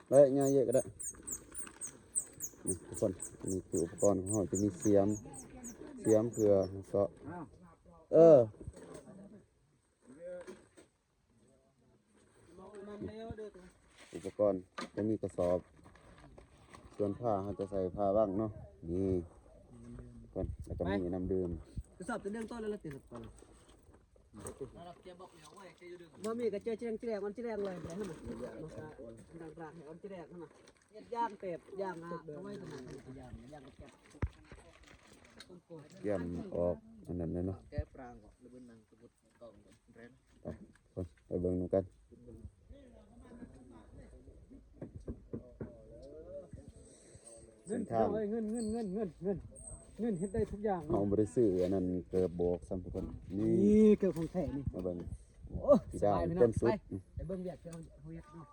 ได้ง่ายเยอะก็ได้นี่ทุกคนนี่คืออุปกรณ์ของเราจะมีเสียมเพื่อก็อุปกรณ์จะมีกระสอบส่วนผ้าเราจะใส่ผ้าบ้างเนาะนี่ก่อนแล้วก็มีน้ำดื่มกระสอบจะเรื่องต้นแล้วติดก่อนบ่มีกระเจี๊ยบแรกมันแรกเลยให้มันดังๆให้มันแรกนั่นน่ะย่างเป็ดย่างเอาไว้ตรงนั้นย่างกระเจี๊ยบเยี่ยมออกอันนั้นเลยเนาะแก้ปรางก่อนหรือเป็นนางสมุดกองเรนไปเบิ่งดูกันเงินเฮ็ดได้ทุกอย่างเอาบริสุทธิ์อันนั้นเกิดโบกซ้ำทุกคนนี่เกิดของแท้นี่มาเบิ่งโอ้สบายเนาะไปเบิ่งเวียดเฮาเฮ็ดเนาะ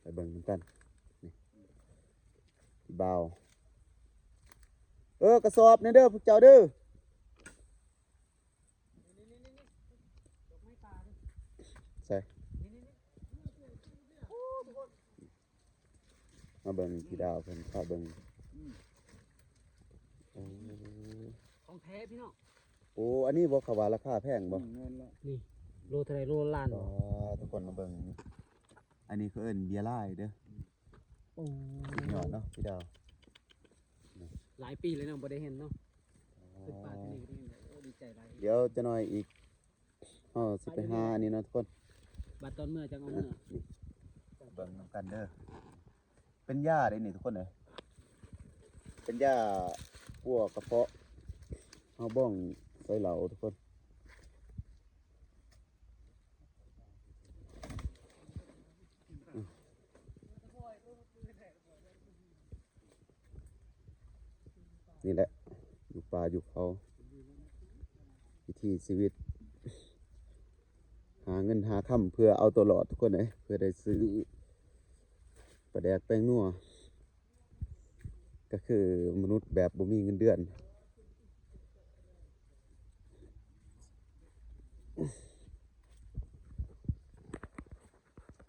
ไปเบิ่งกันนี่เบากระสอบนี่เด้อพวกเจ้าเด้อใส่มาเบิ่งพี่ดาวเพิ่นพาเบิ่งของแท้พี่น้องโอ้อันนี้บ่เขาว่าราคาแพงบ่นี่โลเท่าไหร่โลล้านทุกคนมาเบิ่งอันนี้คือเอิ้นเบียร์ลายเด้อโอ้สุดยอดเนาะพี่ดาวหลายปีเลยเนาะบ่ได้เห็นเนาะเป็นป่าที่นี่โอ้ดีใจหลายเดี๋ยวจะหน่อยอีกสิไปหาอันนี้เนาะทุกคนบัดตอนเมื่อจังเอาเมื่อเบิ่งนำกันเด้อเป็นหญ้าได้นี่ทุกคนเอ้ยเป็นหญ้าพวกกระเพาะเฮาบ้องใส่เหลาทุกคนนี่แหละอยู่ป่าอยู่เขาวิถีชีวิตหาเงินหาค่ำเพื่อเอาตัวรอดทุกคนเลยเพื่อได้ซื้อปลาแดกแป้งนัวก็คือมนุษย์แบบบ่มีเงินเดือน